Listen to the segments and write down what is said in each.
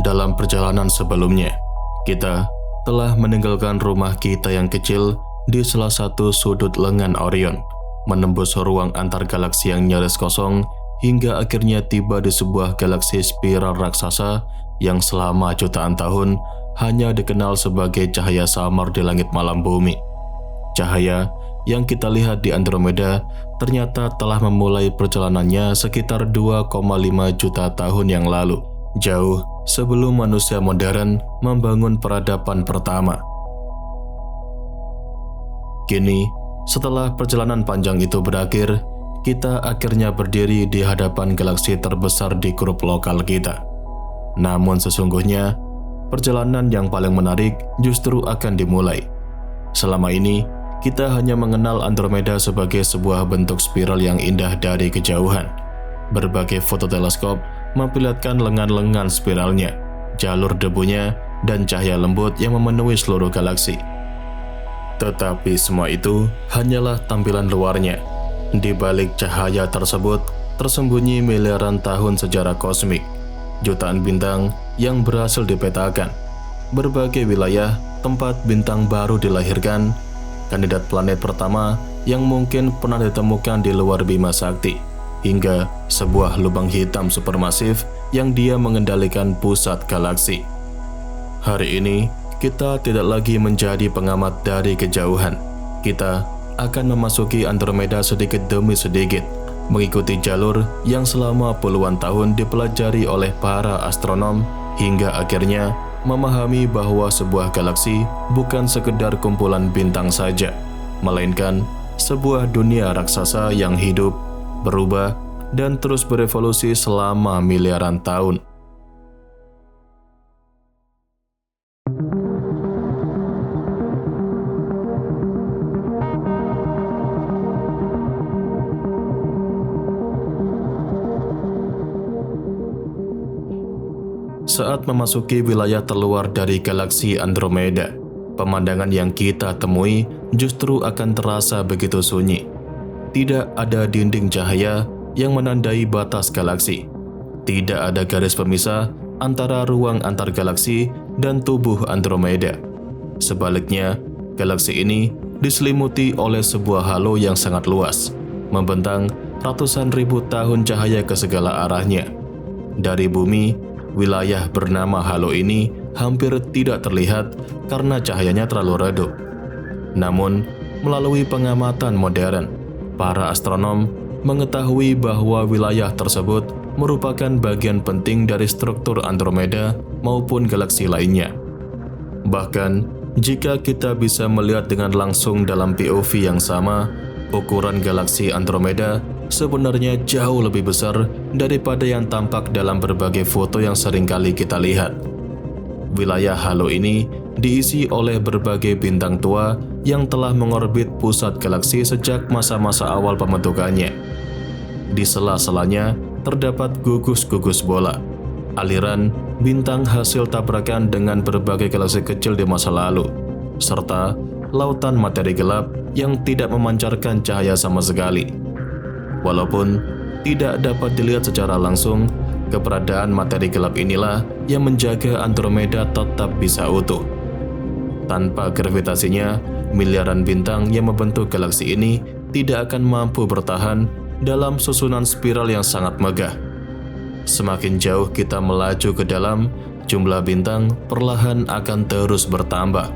Dalam perjalanan sebelumnya, kita telah meninggalkan rumah kita yang kecil di salah satu sudut lengan Orion, menembus ruang antar galaksi yang nyaris kosong hingga akhirnya tiba di sebuah galaksi spiral raksasa yang selama jutaan tahun hanya dikenal sebagai cahaya samar di langit malam bumi. Cahaya yang kita lihat di Andromeda ternyata telah memulai perjalanannya sekitar 2,5 juta tahun yang lalu, jauh sebelum manusia modern membangun peradaban pertama. Kini, setelah perjalanan panjang itu berakhir, kita akhirnya berdiri di hadapan galaksi terbesar di grup lokal kita. Namun sesungguhnya, perjalanan yang paling menarik justru akan dimulai. Selama ini, kita hanya mengenal Andromeda sebagai sebuah bentuk spiral yang indah dari kejauhan. Berbagai foto teleskop memperlihatkan lengan-lengan spiralnya, jalur debunya, dan cahaya lembut yang memenuhi seluruh galaksi. Tetapi semua itu hanyalah tampilan luarnya. Di balik cahaya tersebut tersembunyi miliaran tahun sejarah kosmik, jutaan bintang yang berhasil dipetakan, berbagai wilayah tempat bintang baru dilahirkan, kandidat planet pertama yang mungkin pernah ditemukan di luar Bima Sakti, hingga sebuah lubang hitam supermasif yang dia mengendalikan pusat galaksi. Hari ini, kita tidak lagi menjadi pengamat dari kejauhan. Kita akan memasuki Andromeda sedikit demi sedikit, mengikuti jalur yang selama puluhan tahun dipelajari oleh para astronom, hingga akhirnya memahami bahwa sebuah galaksi bukan sekedar kumpulan bintang saja, melainkan sebuah dunia raksasa yang hidup, berubah, dan terus berevolusi selama miliaran tahun. Saat memasuki wilayah terluar dari galaksi Andromeda, pemandangan yang kita temui justru akan terasa begitu sunyi. Tidak ada dinding cahaya yang menandai batas galaksi. Tidak ada garis pemisah antara ruang antar galaksi dan tubuh Andromeda. Sebaliknya, galaksi ini diselimuti oleh sebuah halo yang sangat luas, membentang ratusan ribu tahun cahaya ke segala arahnya. Dari bumi, wilayah bernama halo ini hampir tidak terlihat karena cahayanya terlalu redup. Namun, melalui pengamatan modern, para astronom mengetahui bahwa wilayah tersebut merupakan bagian penting dari struktur Andromeda maupun galaksi lainnya. Bahkan, jika kita bisa melihat dengan langsung dalam POV yang sama, ukuran galaksi Andromeda sebenarnya jauh lebih besar daripada yang tampak dalam berbagai foto yang sering kali kita lihat. Wilayah halo ini diisi oleh berbagai bintang tua yang telah mengorbit pusat galaksi sejak masa-masa awal pembentukannya. Di sela-selanya terdapat gugus-gugus bola, aliran bintang hasil tabrakan dengan berbagai galaksi kecil di masa lalu, serta lautan materi gelap yang tidak memancarkan cahaya sama sekali. Walaupun tidak dapat dilihat secara langsung, keberadaan materi gelap inilah yang menjaga Andromeda tetap bisa utuh. Tanpa gravitasinya, miliaran bintang yang membentuk galaksi ini tidak akan mampu bertahan dalam susunan spiral yang sangat megah. Semakin jauh kita melaju ke dalam, jumlah bintang perlahan akan terus bertambah.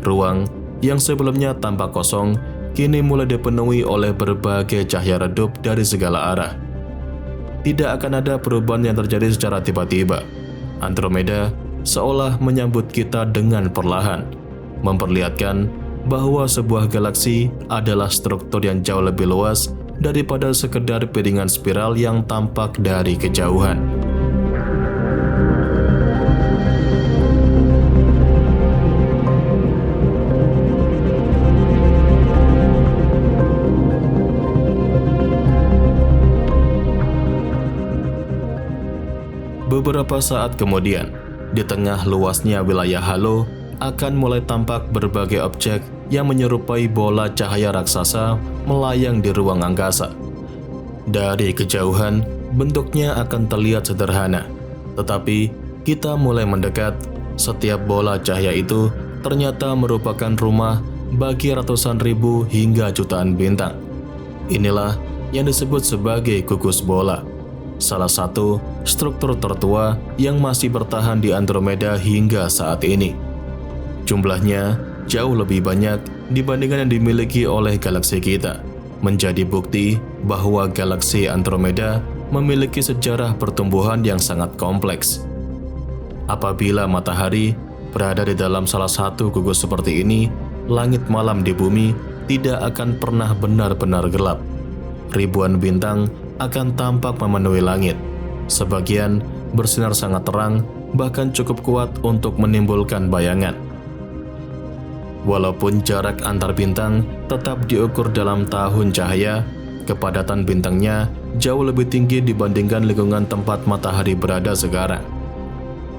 Ruang yang sebelumnya tampak kosong kini mulai dipenuhi oleh berbagai cahaya redup dari segala arah. Tidak akan ada perubahan yang terjadi secara tiba-tiba. Andromeda seolah menyambut kita dengan perlahan, memperlihatkan bahwa sebuah galaksi adalah struktur yang jauh lebih luas daripada sekedar piringan spiral yang tampak dari kejauhan. Beberapa saat kemudian, di tengah luasnya wilayah halo, akan mulai tampak berbagai objek yang menyerupai bola cahaya raksasa melayang di ruang angkasa. Dari kejauhan, bentuknya akan terlihat sederhana, tetapi kita mulai mendekat, setiap bola cahaya itu ternyata merupakan rumah bagi ratusan ribu hingga jutaan bintang. Inilah yang disebut sebagai gugus bola, salah satu struktur tertua yang masih bertahan di Andromeda hingga saat ini. Jumlahnya jauh lebih banyak dibandingkan yang dimiliki oleh galaksi kita, menjadi bukti bahwa galaksi Andromeda memiliki sejarah pertumbuhan yang sangat kompleks. Apabila matahari berada di dalam salah satu gugus seperti ini, langit malam di bumi tidak akan pernah benar-benar gelap. Ribuan bintang akan tampak memenuhi langit. Sebagian bersinar sangat terang, bahkan cukup kuat untuk menimbulkan bayangan. Walaupun jarak antar bintang tetap diukur dalam tahun cahaya, kepadatan bintangnya jauh lebih tinggi dibandingkan lingkungan tempat matahari berada sekarang.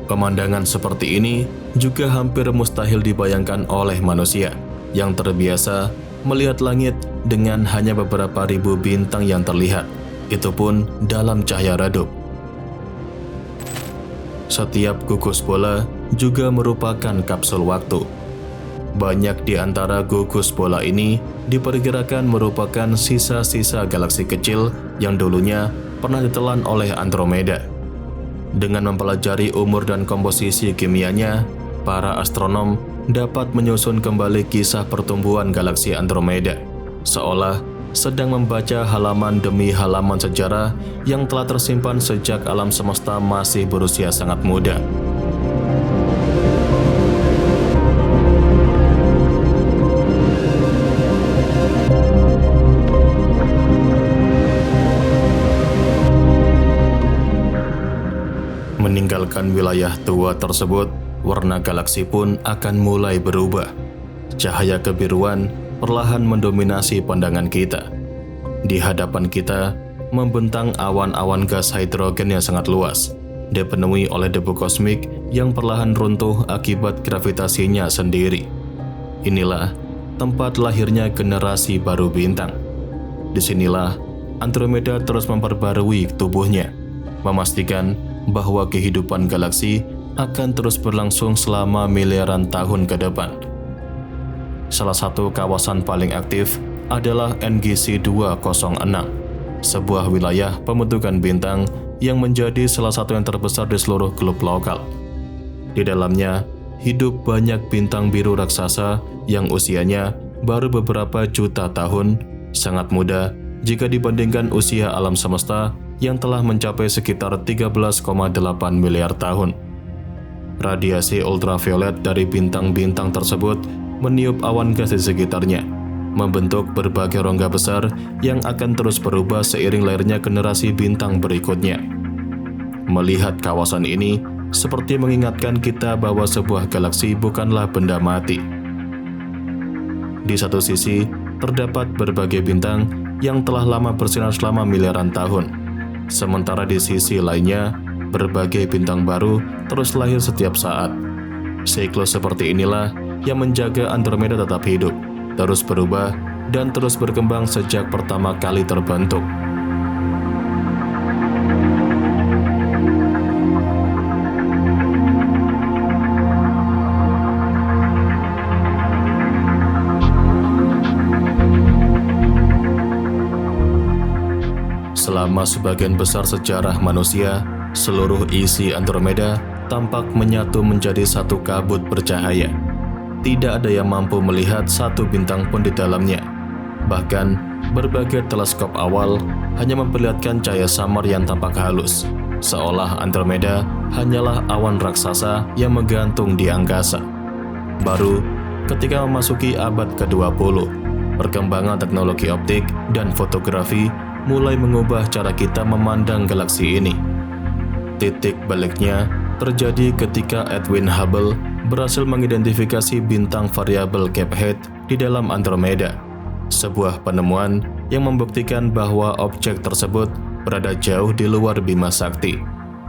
Pemandangan seperti ini juga hampir mustahil dibayangkan oleh manusia yang terbiasa melihat langit dengan hanya beberapa ribu bintang yang terlihat, itu pun dalam cahaya redup. Setiap gugus bola juga merupakan kapsul waktu. Banyak di antara gugus bola ini diperkirakan merupakan sisa-sisa galaksi kecil yang dulunya pernah ditelan oleh Andromeda. Dengan mempelajari umur dan komposisi kimianya, para astronom dapat menyusun kembali kisah pertumbuhan galaksi Andromeda, seolah sedang membaca halaman demi halaman sejarah yang telah tersimpan sejak alam semesta masih berusia sangat muda. Meninggalkan wilayah tua tersebut, warna galaksi pun akan mulai berubah. Cahaya kebiruan perlahan mendominasi pandangan kita. Di hadapan kita membentang awan-awan gas hidrogen yang sangat luas, dipenuhi oleh debu kosmik yang perlahan runtuh akibat gravitasinya sendiri. Inilah tempat lahirnya generasi baru bintang. Disinilah Andromeda terus memperbarui tubuhnya, memastikan bahwa kehidupan galaksi akan terus berlangsung selama miliaran tahun ke depan. Salah satu kawasan paling aktif adalah NGC 206, sebuah wilayah pembentukan bintang yang menjadi salah satu yang terbesar di seluruh klub lokal. Di dalamnya hidup banyak bintang biru raksasa yang usianya baru beberapa juta tahun, sangat muda jika dibandingkan usia alam semesta yang telah mencapai sekitar 13,8 miliar tahun. Radiasi ultraviolet dari bintang-bintang tersebut meniup awan gas di sekitarnya, membentuk berbagai rongga besar yang akan terus berubah seiring lahirnya generasi bintang berikutnya. Melihat kawasan ini seperti mengingatkan kita bahwa sebuah galaksi bukanlah benda mati. Di satu sisi, terdapat berbagai bintang yang telah lama bersinar selama miliaran tahun. Sementara di sisi lainnya, berbagai bintang baru terus lahir setiap saat. Siklus seperti inilah yang menjaga Andromeda tetap hidup, terus berubah, dan terus berkembang sejak pertama kali terbentuk. Selama sebagian besar sejarah manusia, seluruh isi Andromeda tampak menyatu menjadi satu kabut bercahaya. Tidak ada yang mampu melihat satu bintang pun di dalamnya. Bahkan, berbagai teleskop awal hanya memperlihatkan cahaya samar yang tampak halus, seolah Andromeda hanyalah awan raksasa yang menggantung di angkasa. Baru ketika memasuki abad ke-20, perkembangan teknologi optik dan fotografi mulai mengubah cara kita memandang galaksi ini. Titik baliknya terjadi ketika Edwin Hubble berhasil mengidentifikasi bintang variabel Kaphead di dalam Andromeda, sebuah penemuan yang membuktikan bahwa objek tersebut berada jauh di luar Bima Sakti.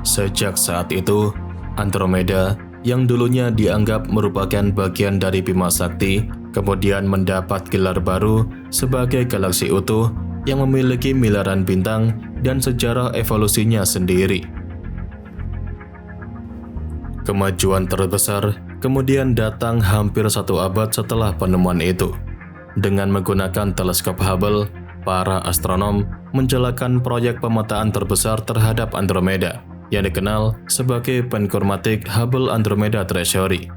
Sejak saat itu, Andromeda yang dulunya dianggap merupakan bagian dari Bima Sakti, kemudian mendapat gelar baru sebagai galaksi utuh yang memiliki miliaran bintang dan sejarah evolusinya sendiri. Kemajuan terbesar kemudian datang hampir 1 abad setelah penemuan itu. Dengan menggunakan teleskop Hubble, para astronom menjalankan proyek pemetaan terbesar terhadap Andromeda yang dikenal sebagai Panchromatic Hubble Andromeda Treasury.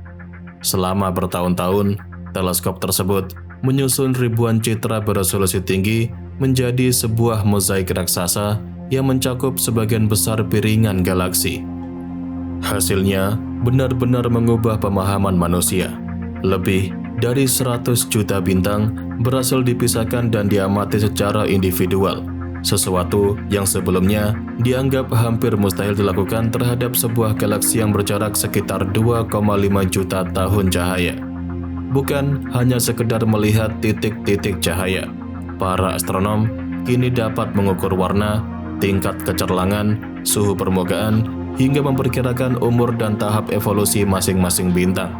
Selama bertahun-tahun, teleskop tersebut menyusun ribuan citra beresolusi tinggi menjadi sebuah mozaik raksasa yang mencakup sebagian besar piringan galaksi. Hasilnya benar-benar mengubah pemahaman manusia. Lebih dari 100 juta bintang berhasil dipisahkan dan diamati secara individual, sesuatu yang sebelumnya dianggap hampir mustahil dilakukan terhadap sebuah galaksi yang berjarak sekitar 2,5 juta tahun cahaya. Bukan hanya sekedar melihat titik-titik cahaya, para astronom kini dapat mengukur warna, tingkat kecerlangan, suhu permukaan, hingga memperkirakan umur dan tahap evolusi masing-masing bintang.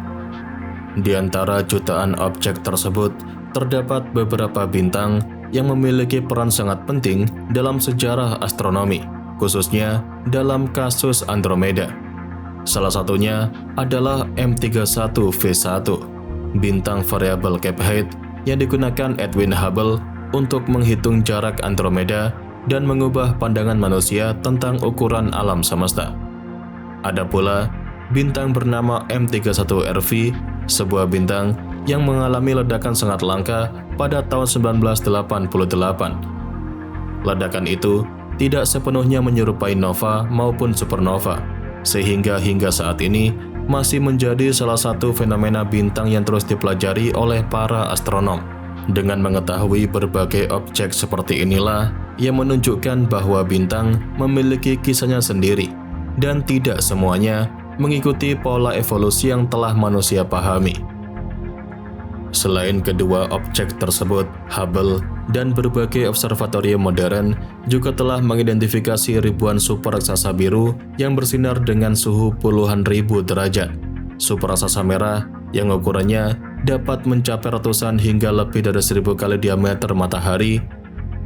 Di antara jutaan objek tersebut, terdapat beberapa bintang yang memiliki peran sangat penting dalam sejarah astronomi, khususnya dalam kasus Andromeda. Salah satunya adalah M31V1, bintang variabel Kappa-Height yang digunakan Edwin Hubble untuk menghitung jarak Andromeda dan mengubah pandangan manusia tentang ukuran alam semesta. Ada pula bintang bernama M31RV, sebuah bintang yang mengalami ledakan sangat langka pada tahun 1988. Ledakan itu tidak sepenuhnya menyerupai nova maupun supernova, sehingga hingga saat ini masih menjadi salah satu fenomena bintang yang terus dipelajari oleh para astronom. Dengan mengetahui berbagai objek seperti inilah yang menunjukkan bahwa bintang memiliki kisahnya sendiri dan tidak semuanya mengikuti pola evolusi yang telah manusia pahami. Selain kedua objek tersebut, Hubble dan berbagai observatorium modern juga telah mengidentifikasi ribuan super raksasa biru yang bersinar dengan suhu puluhan ribu derajat. Super raksasa merah yang ukurannya dapat mencapai ratusan hingga lebih dari 1000 kali diameter matahari,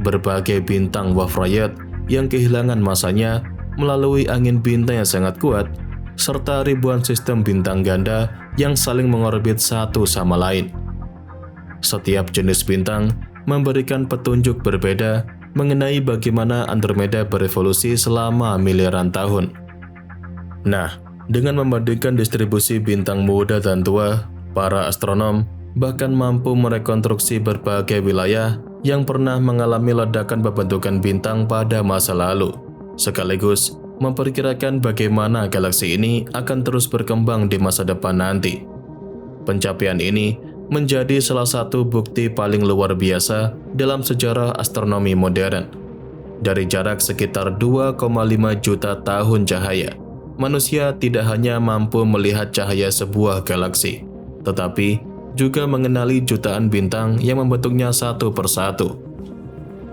berbagai bintang Wolf-Rayet yang kehilangan masanya melalui angin bintang yang sangat kuat, serta ribuan sistem bintang ganda yang saling mengorbit satu sama lain. Setiap jenis bintang memberikan petunjuk berbeda mengenai bagaimana Andromeda berevolusi selama miliaran tahun. Nah, dengan membandingkan distribusi bintang muda dan tua, para astronom bahkan mampu merekonstruksi berbagai wilayah yang pernah mengalami ledakan pembentukan bintang pada masa lalu, sekaligus memperkirakan bagaimana galaksi ini akan terus berkembang di masa depan nanti. Pencapaian ini menjadi salah satu bukti paling luar biasa dalam sejarah astronomi modern. Dari jarak sekitar 2,5 juta tahun cahaya, manusia tidak hanya mampu melihat cahaya sebuah galaksi, tetapi juga mengenali jutaan bintang yang membentuknya satu persatu.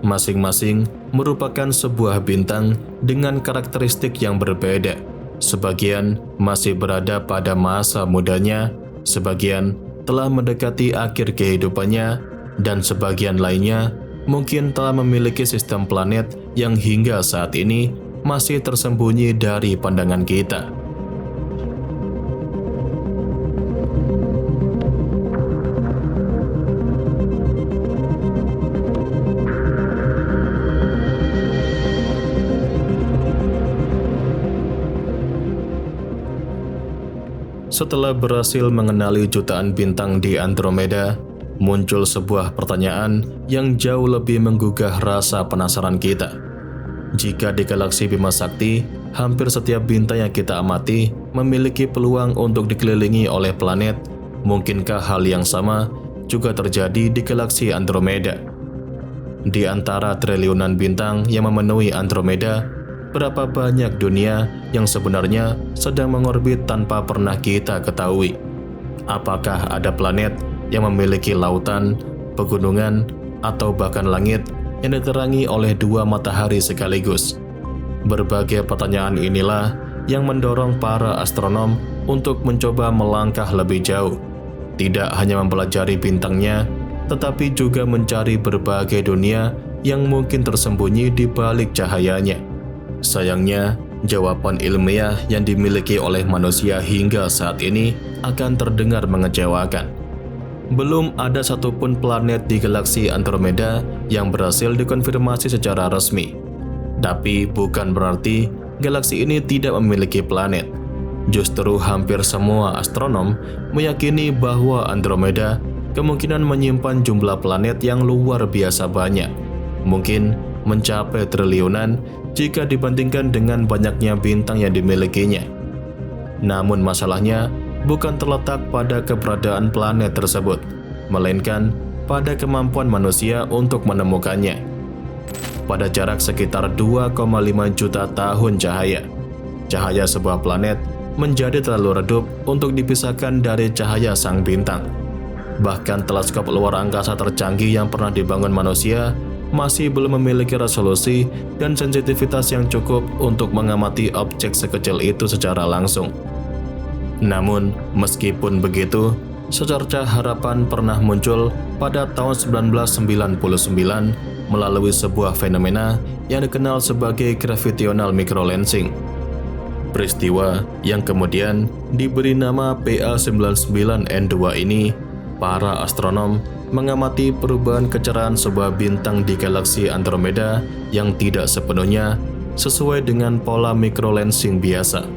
Masing-masing merupakan sebuah bintang dengan karakteristik yang berbeda. Sebagian masih berada pada masa mudanya, sebagian telah mendekati akhir kehidupannya, dan sebagian lainnya mungkin telah memiliki sistem planet yang hingga saat ini masih tersembunyi dari pandangan kita. Setelah berhasil mengenali jutaan bintang di Andromeda, muncul sebuah pertanyaan yang jauh lebih menggugah rasa penasaran kita. Jika di galaksi Bima Sakti, hampir setiap bintang yang kita amati memiliki peluang untuk dikelilingi oleh planet, mungkinkah hal yang sama juga terjadi di galaksi Andromeda? Di antara triliunan bintang yang memenuhi Andromeda, berapa banyak dunia yang sebenarnya sedang mengorbit tanpa pernah kita ketahui? Apakah ada planet yang memiliki lautan, pegunungan, atau bahkan langit yang diterangi oleh dua matahari sekaligus? Berbagai pertanyaan inilah yang mendorong para astronom untuk mencoba melangkah lebih jauh. Tidak hanya mempelajari bintangnya, tetapi juga mencari berbagai dunia yang mungkin tersembunyi di balik cahayanya. Sayangnya, jawaban ilmiah yang dimiliki oleh manusia hingga saat ini akan terdengar mengecewakan. Belum ada satupun planet di galaksi Andromeda yang berhasil dikonfirmasi secara resmi. Tapi bukan berarti galaksi ini tidak memiliki planet. Justru hampir semua astronom meyakini bahwa Andromeda kemungkinan menyimpan jumlah planet yang luar biasa banyak. Mungkin mencapai triliunan jika dibandingkan dengan banyaknya bintang yang dimilikinya. Namun masalahnya bukan terletak pada keberadaan planet tersebut, melainkan pada kemampuan manusia untuk menemukannya. Pada jarak sekitar 2,5 juta tahun cahaya sebuah planet menjadi terlalu redup untuk dipisahkan dari cahaya sang bintang. Bahkan teleskop luar angkasa tercanggih yang pernah dibangun manusia masih belum memiliki resolusi dan sensitivitas yang cukup untuk mengamati objek sekecil itu secara langsung. Namun, meskipun begitu, secercah harapan pernah muncul pada tahun 1999 melalui sebuah fenomena yang dikenal sebagai gravitational microlensing. Peristiwa yang kemudian diberi nama PA99N2 ini, para astronom mengamati perubahan kecerahan sebuah bintang di galaksi Andromeda yang tidak sepenuhnya sesuai dengan pola microlensing biasa.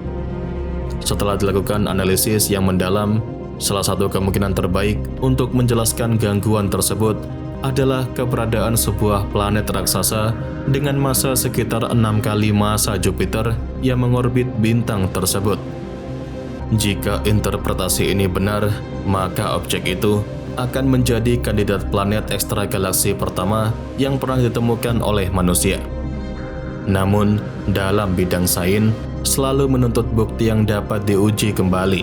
Setelah dilakukan analisis yang mendalam, salah satu kemungkinan terbaik untuk menjelaskan gangguan tersebut adalah keberadaan sebuah planet raksasa dengan massa sekitar 6 kali massa Jupiter yang mengorbit bintang tersebut. Jika interpretasi ini benar, maka objek itu akan menjadi kandidat planet ekstragalaksi pertama yang pernah ditemukan oleh manusia. Namun, dalam bidang sains, selalu menuntut bukti yang dapat diuji kembali.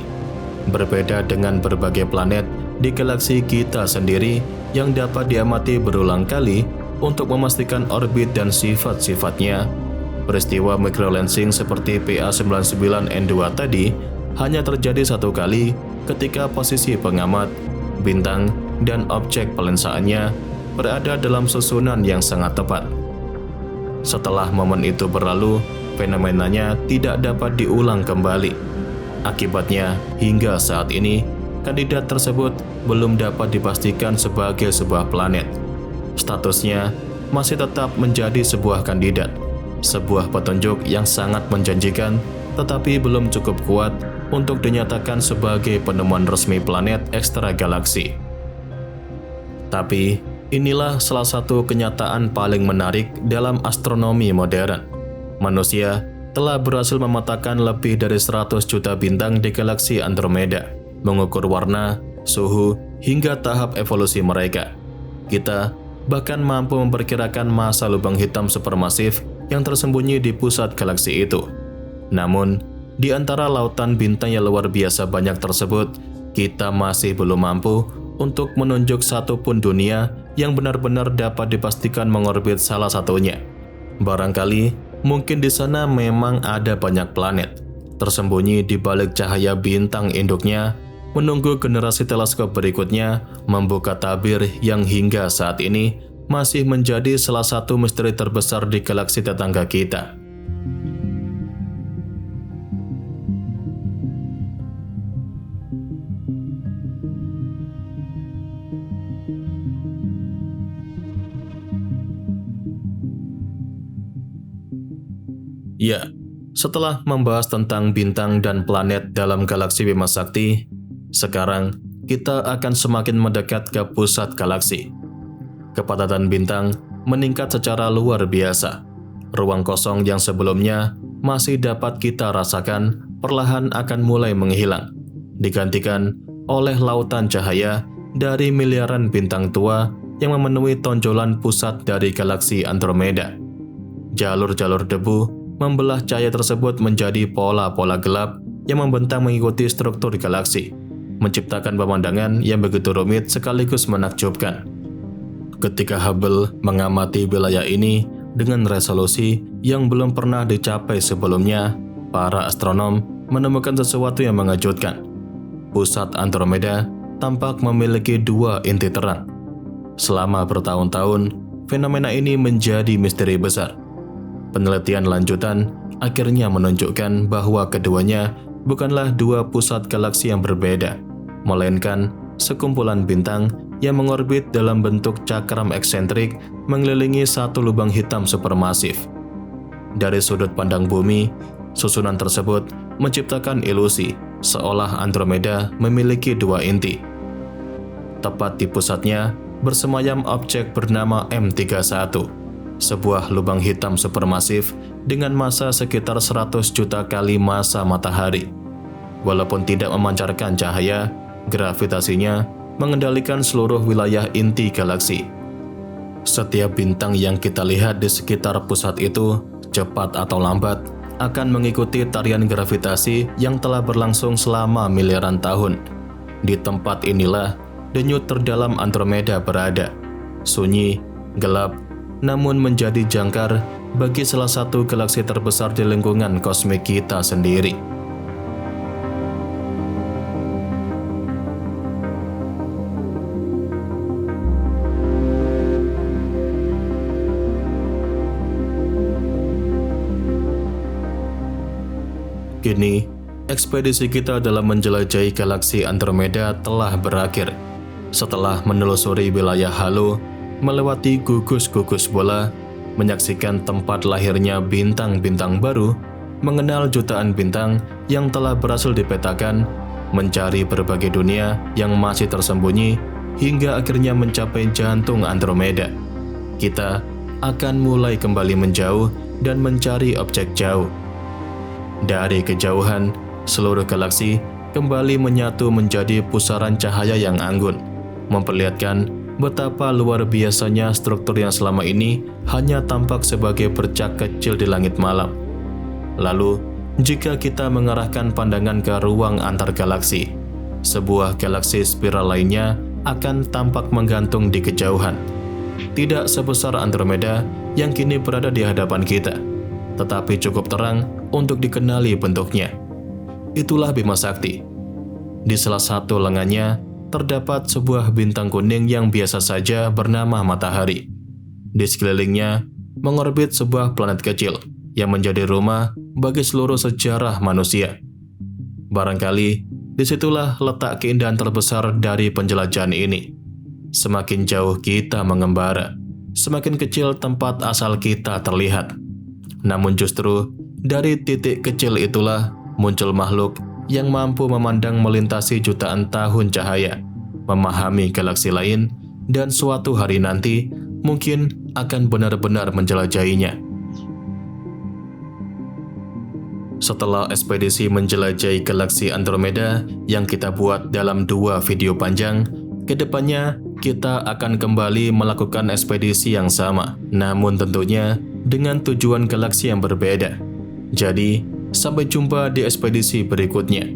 Berbeda dengan berbagai planet di galaksi kita sendiri yang dapat diamati berulang kali untuk memastikan orbit dan sifat-sifatnya, peristiwa microlensing seperti PA99N2 tadi hanya terjadi satu kali ketika posisi pengamat, bintang, dan objek pelensaannya berada dalam susunan yang sangat tepat. Setelah momen itu berlalu, fenomenanya tidak dapat diulang kembali. Akibatnya, hingga saat ini, kandidat tersebut belum dapat dipastikan sebagai sebuah planet. Statusnya masih tetap menjadi sebuah kandidat, sebuah petunjuk yang sangat menjanjikan, tetapi belum cukup kuat untuk dinyatakan sebagai penemuan resmi planet ekstragalaksi. Tapi, inilah salah satu kenyataan paling menarik dalam astronomi modern. Manusia telah berhasil memetakan lebih dari 100 juta bintang di galaksi Andromeda, mengukur warna, suhu, hingga tahap evolusi mereka. Kita bahkan mampu memperkirakan massa lubang hitam supermasif yang tersembunyi di pusat galaksi itu. Namun, di antara lautan bintang yang luar biasa banyak tersebut, kita masih belum mampu untuk menunjuk satu pun dunia yang benar-benar dapat dipastikan mengorbit salah satunya. Barangkali, mungkin di sana memang ada banyak planet, tersembunyi di balik cahaya bintang induknya, menunggu generasi teleskop berikutnya membuka tabir yang hingga saat ini masih menjadi salah satu misteri terbesar di galaksi tetangga kita. Ya, setelah membahas tentang bintang dan planet dalam galaksi Bima Sakti, sekarang kita akan semakin mendekat ke pusat galaksi. Kepadatan bintang meningkat secara luar biasa. Ruang kosong yang sebelumnya masih dapat kita rasakan perlahan akan mulai menghilang, digantikan oleh lautan cahaya dari miliaran bintang tua yang memenuhi tonjolan pusat dari galaksi Andromeda. Jalur-jalur debu membelah cahaya tersebut menjadi pola-pola gelap yang membentang mengikuti struktur galaksi, menciptakan pemandangan yang begitu rumit sekaligus menakjubkan. Ketika Hubble mengamati wilayah ini dengan resolusi yang belum pernah dicapai sebelumnya, para astronom menemukan sesuatu yang mengejutkan. Pusat Andromeda tampak memiliki dua inti terang. Selama bertahun-tahun, fenomena ini menjadi misteri besar. Penelitian lanjutan akhirnya menunjukkan bahwa keduanya bukanlah dua pusat galaksi yang berbeda, melainkan sekumpulan bintang yang mengorbit dalam bentuk cakram eksentrik mengelilingi satu lubang hitam supermasif. Dari sudut pandang bumi, susunan tersebut menciptakan ilusi seolah Andromeda memiliki dua inti. Tepat di pusatnya bersemayam objek bernama M31, sebuah lubang hitam supermasif dengan massa sekitar 100 juta kali massa matahari. Walaupun tidak memancarkan cahaya, gravitasinya mengendalikan seluruh wilayah inti galaksi. Setiap bintang yang kita lihat di sekitar pusat itu, cepat atau lambat, akan mengikuti tarian gravitasi yang telah berlangsung selama miliaran tahun. Di tempat inilah denyut terdalam Andromeda berada, sunyi, gelap, namun menjadi jangkar bagi salah satu galaksi terbesar di lingkungan kosmik kita sendiri. Kini, ekspedisi kita dalam menjelajahi galaksi Andromeda telah berakhir. Setelah menelusuri wilayah halo, melewati gugus-gugus bola, menyaksikan tempat lahirnya bintang-bintang baru, mengenal jutaan bintang yang telah berhasil dipetakan, mencari berbagai dunia yang masih tersembunyi, hingga akhirnya mencapai jantung Andromeda. Kita akan mulai kembali menjauh dan mencari objek jauh. Dari kejauhan, seluruh galaksi kembali menyatu menjadi pusaran cahaya yang anggun, memperlihatkan betapa luar biasanya struktur yang selama ini hanya tampak sebagai bercak kecil di langit malam. Lalu, jika kita mengarahkan pandangan ke ruang antar galaksi, sebuah galaksi spiral lainnya akan tampak menggantung di kejauhan. Tidak sebesar Andromeda yang kini berada di hadapan kita, tetapi cukup terang untuk dikenali bentuknya. Itulah Bima Sakti. Di salah satu lengannya terdapat sebuah bintang kuning yang biasa saja bernama Matahari. Di sekelilingnya mengorbit sebuah planet kecil yang menjadi rumah bagi seluruh sejarah manusia. Barangkali disitulah letak keindahan terbesar dari penjelajahan ini. Semakin jauh kita mengembara, semakin kecil tempat asal kita terlihat. Namun justru dari titik kecil itulah muncul makhluk yang mampu memandang melintasi jutaan tahun cahaya, memahami galaksi lain, dan suatu hari nanti mungkin akan benar-benar menjelajahinya. Setelah ekspedisi menjelajahi galaksi Andromeda yang kita buat dalam 2 video panjang, kedepannya kita akan kembali melakukan ekspedisi yang sama, namun tentunya dengan tujuan galaksi yang berbeda. Jadi, sampai jumpa di ekspedisi berikutnya.